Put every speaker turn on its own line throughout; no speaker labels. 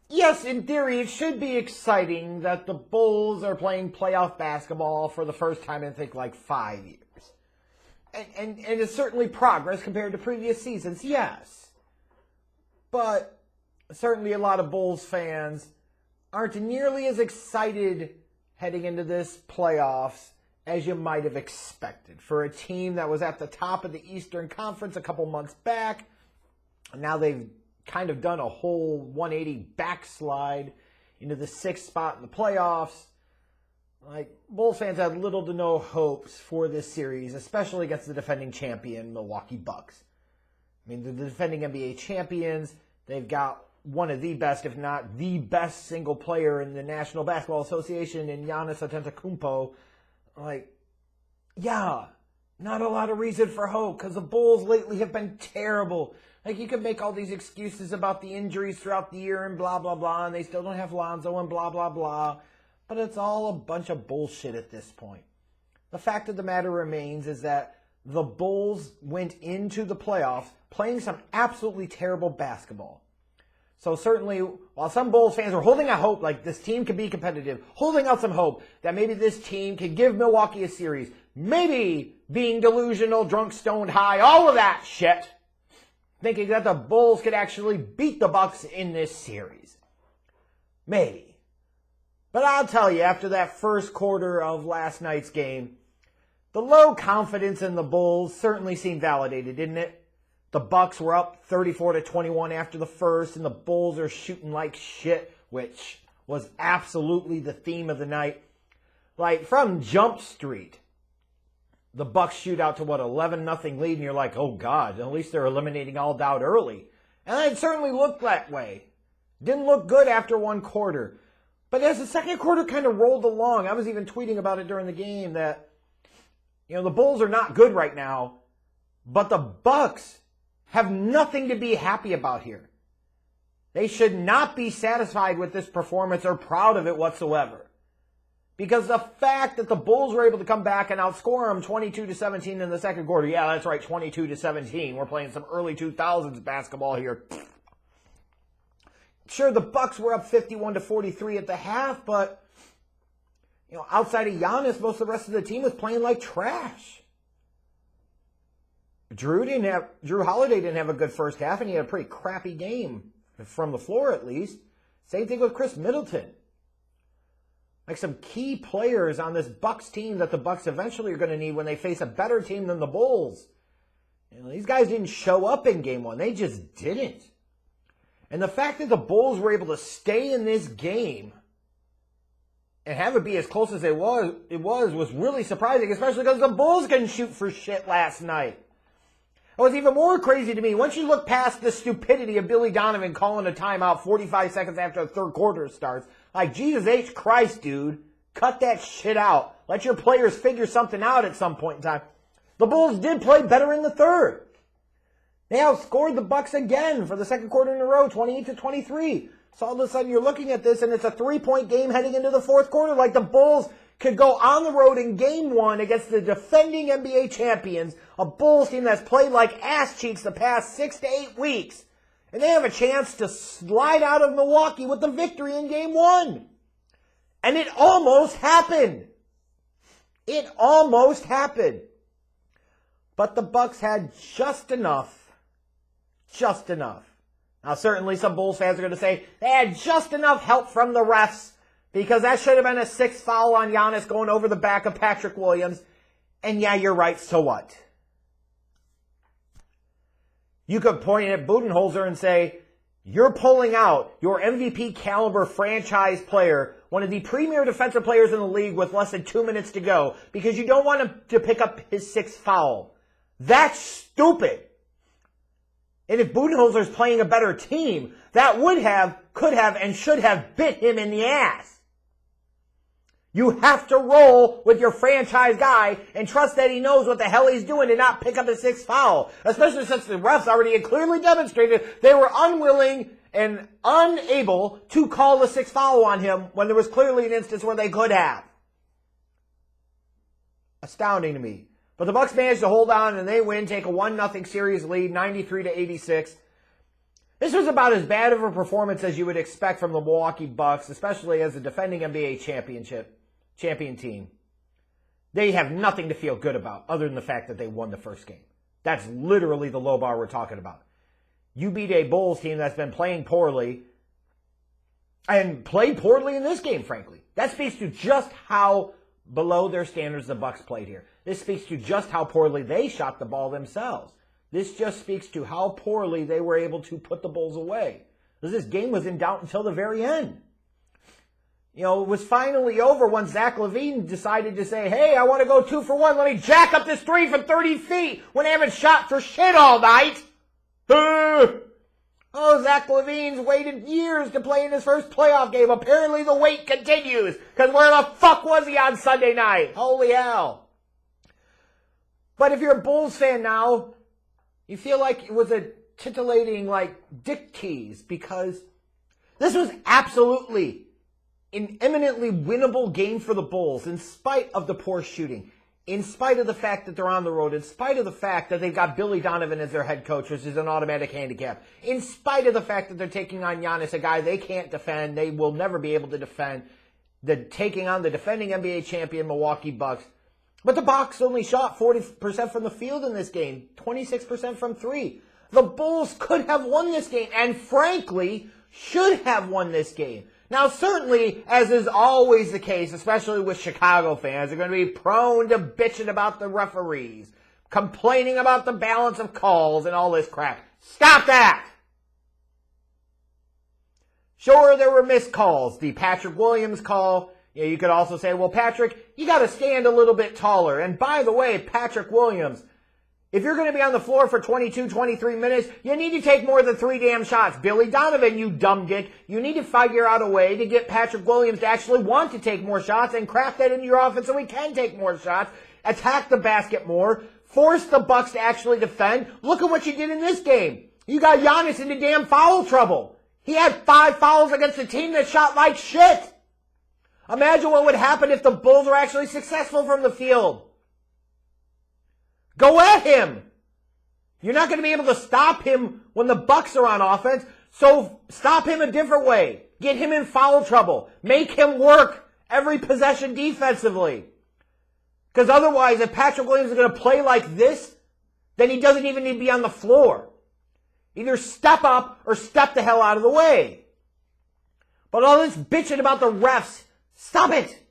yes, in theory, it should be exciting that the Bulls are playing playoff basketball for the first time in, I think, like 5 years. And it's certainly progress compared to previous seasons, yes. But certainly a lot of Bulls fans aren't nearly as excited heading into this playoffs as you might have expected. For a team that was at the top of the Eastern Conference a couple months back, now they've kind of done a whole 180 backslide into the 6th spot in the playoffs. Like, Bulls fans had little to no hopes for this series, especially against the defending champion Milwaukee Bucks. I mean, the defending NBA champions, they've got one of the best, if not the best single player in the National Basketball Association in Giannis Antetokounmpo. Like, yeah, not a lot of reason for hope because the Bulls lately have been terrible. Like, you could make all these excuses about the injuries throughout the year and blah, blah, blah, and they still don't have Lonzo and blah, blah, blah. But it's all a bunch of bullshit at this point. The fact of the matter remains is that the Bulls went into the playoffs playing some absolutely terrible basketball. So certainly, while some Bulls fans were holding out hope, like this team could be competitive, holding out some hope that maybe this team could give Milwaukee a series, maybe being delusional, drunk, stoned, high, all of that shit, thinking that the Bulls could actually beat the Bucks in this series. Maybe. But I'll tell you, after that first quarter of last night's game, the low confidence in the Bulls certainly seemed validated, didn't it? The Bucks were up 34-21 after the first, and the Bulls are shooting like shit, which was absolutely the theme of the night. Like, from Jump Street, the Bucks shoot out to, 11-0 lead, and you're like, oh God, at least they're eliminating all doubt early. And it certainly looked that way. Didn't look good after one quarter. But as the second quarter kind of rolled along, I was even tweeting about it during the game that, the Bulls are not good right now, but the Bucks have nothing to be happy about here. They should not be satisfied with this performance or proud of it whatsoever. Because the fact that the Bulls were able to come back and outscore them 22-17 in the second quarter, yeah, that's right, 22-17. We're playing some early 2000s basketball here. Sure, the Bucks were up 51-43 at the half, but outside of Giannis, most of the rest of the team was playing like trash. Drew Holiday didn't have a good first half, and he had a pretty crappy game from the floor, at least. Same thing with Chris Middleton. Like some key players on this Bucks team that the Bucks eventually are going to need when they face a better team than the Bulls. These guys didn't show up in game one. They just didn't. And the fact that the Bulls were able to stay in this game and have it be as close as it was really surprising, especially because the Bulls couldn't shoot for shit last night. It was even more crazy to me. Once you look past the stupidity of Billy Donovan calling a timeout 45 seconds after the third quarter starts, like, Jesus H. Christ, dude, cut that shit out. Let your players figure something out at some point in time. The Bulls did play better in the third. They outscored the Bucks again for the second quarter in a row, 28-23. So all of a sudden you're looking at this and it's a 3-point game heading into the fourth quarter. Like the Bulls could go on the road in game one against the defending NBA champions, a Bulls team that's played like ass cheeks the past 6 to 8 weeks. And they have a chance to slide out of Milwaukee with the victory in game one. And it almost happened. It almost happened. But the Bucks had just enough. Just enough. Now, certainly some Bulls fans are going to say they had just enough help from the refs because that should have been a 6th foul on Giannis going over the back of Patrick Williams. And yeah, you're right, so what? You could point at Budenholzer and say, you're pulling out your MVP caliber franchise player, one of the premier defensive players in the league with less than 2 minutes to go because you don't want him to pick up his 6th foul. That's stupid. And if Budenholzer's playing a better team, that could have, and should have bit him in the ass. You have to roll with your franchise guy and trust that he knows what the hell he's doing and not pick up his 6th foul. Especially since the refs already had clearly demonstrated they were unwilling and unable to call the 6th foul on him when there was clearly an instance where they could have. Astounding to me. But the Bucks managed to hold on and they win, take a 1-0 series lead, 93-86. This was about as bad of a performance as you would expect from the Milwaukee Bucks, especially as a defending NBA champion team. They have nothing to feel good about other than the fact that they won the first game. That's literally the low bar we're talking about. You beat a Bulls team that's been playing poorly and played poorly in this game, frankly. That speaks to just how below their standards the Bucks played here. This speaks to just how poorly they shot the ball themselves. This just speaks to how poorly they were able to put the Bulls away. Because this game was in doubt until the very end. You know, it was finally over when Zach LaVine decided to say, hey, I want to go 2 for 1. Let me jack up this 3 from 30 feet when I haven't shot for shit all night. Oh, Zach LaVine's waited years to play in his first playoff game. Apparently the wait continues. Because where the fuck was he on Sunday night? Holy hell. But if you're a Bulls fan now, you feel like it was a titillating, dick tease. Because this was absolutely an eminently winnable game for the Bulls in spite of the poor shooting. In spite of the fact that they're on the road, in spite of the fact that they've got Billy Donovan as their head coach, which is an automatic handicap, in spite of the fact that they're taking on Giannis, a guy they can't defend, they will never be able to defend, taking on the defending NBA champion Milwaukee Bucks. But the Bucks only shot 40% from the field in this game, 26% from 3. The Bulls could have won this game, and frankly, should have won this game. Now, certainly, as is always the case, especially with Chicago fans, they're going to be prone to bitching about the referees, complaining about the balance of calls and all this crap. Stop that! Sure, there were missed calls. The Patrick Williams call, you could also say, well, Patrick, you got to stand a little bit taller. And by the way, Patrick Williams, if you're going to be on the floor for 22, 23 minutes, you need to take more than 3 damn shots. Billy Donovan, you dumb dick, you need to figure out a way to get Patrick Williams to actually want to take more shots and craft that into your offense so he can take more shots, attack the basket more, force the Bucks to actually defend. Look at what you did in this game. You got Giannis into damn foul trouble. He had 5 fouls against a team that shot like shit. Imagine what would happen if the Bulls were actually successful from the field. Go at him. You're not going to be able to stop him when the Bucks are on offense, so stop him a different way. Get him in foul trouble. Make him work every possession defensively. Because otherwise, if Patrick Williams is going to play like this, then he doesn't even need to be on the floor. Either step up or step the hell out of the way. But all this bitching about the refs, stop it.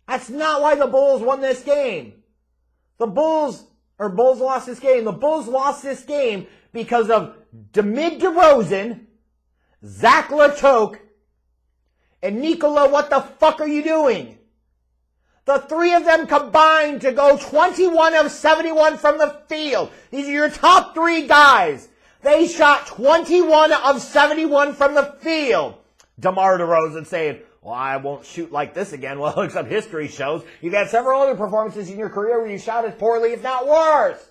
That's not why the Bulls won this game. The Bulls lost this game. The Bulls lost this game because of DeMar DeRozan, Zach LaToke, and Nikola, what the fuck are you doing? The 3 of them combined to go 21 of 71 from the field. These are your top 3 guys. They shot 21 of 71 from the field. DeMar DeRozan saying, well, I won't shoot like this again. Well, except history shows you've had several other performances in your career where you shot as poorly, if not worse.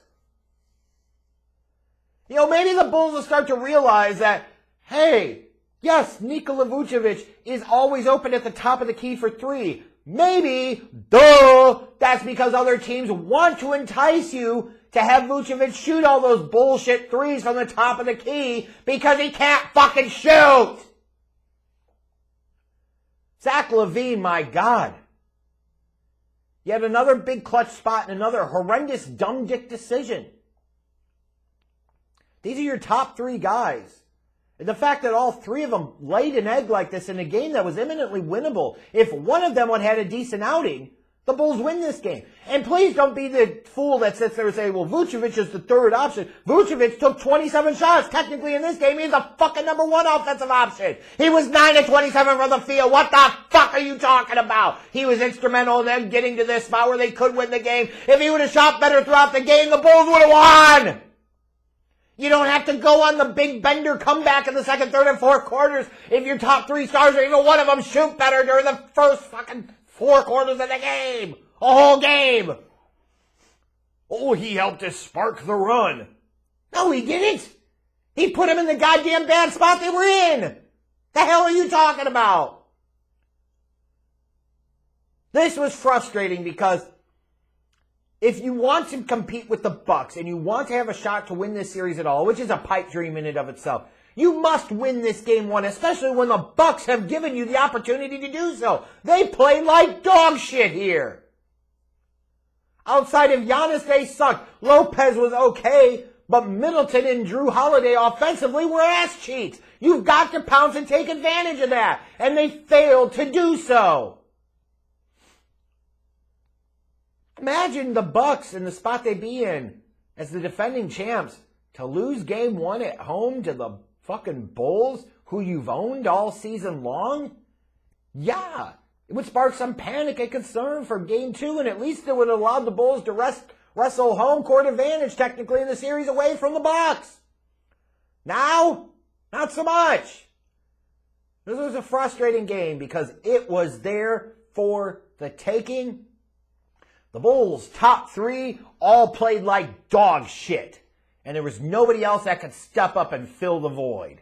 Maybe the Bulls will start to realize that, hey, yes, Nikola Vucevic is always open at the top of the key for 3. Maybe, that's because other teams want to entice you to have Vucevic shoot all those bullshit 3s from the top of the key because he can't fucking shoot. Zach LaVine, my God. Yet another big clutch spot and another horrendous dumb dick decision. These are your top 3 guys. And the fact that all 3 of them laid an egg like this in a game that was eminently winnable. If one of them had had a decent outing, the Bulls win this game. And please don't be the fool that sits there and say, well, Vucevic is the 3rd option. Vucevic took 27 shots. Technically in this game, he's the fucking number 1 offensive option. He was 9 of 27 from the field. What the fuck are you talking about? He was instrumental in them getting to this spot where they could win the game. If he would have shot better throughout the game, the Bulls would have won. You don't have to go on the big bender comeback in the 2nd, 3rd, and 4th quarters if your top 3 stars or even one of them shoot better during the first fucking 4 quarters of the game. A whole game. Oh, he helped us spark the run. No, he didn't. He put him in the goddamn bad spot they were in. The hell are you talking about? This was frustrating because if you want to compete with the Bucks and you want to have a shot to win this series at all, which is a pipe dream in and of itself, You must win this game one, especially when the Bucks have given you the opportunity to do so. They play like dog shit here. Outside of Giannis, they sucked. Lopez was okay, but Middleton and Drew Holiday offensively were ass cheeks. You've got to pounce and take advantage of that. And they failed to do so. Imagine the Bucks in the spot they'd be in as the defending champs to lose game one at home to the fucking Bulls, who you've owned all season long. Yeah, it would spark some panic and concern for game two, and at least it would allow the Bulls to wrestle home court advantage technically in the series away from the Bucks. Now, not so much. This was a frustrating game because it was there for the taking. The Bulls' top three all played like dog shit, and there was nobody else that could step up and fill the void.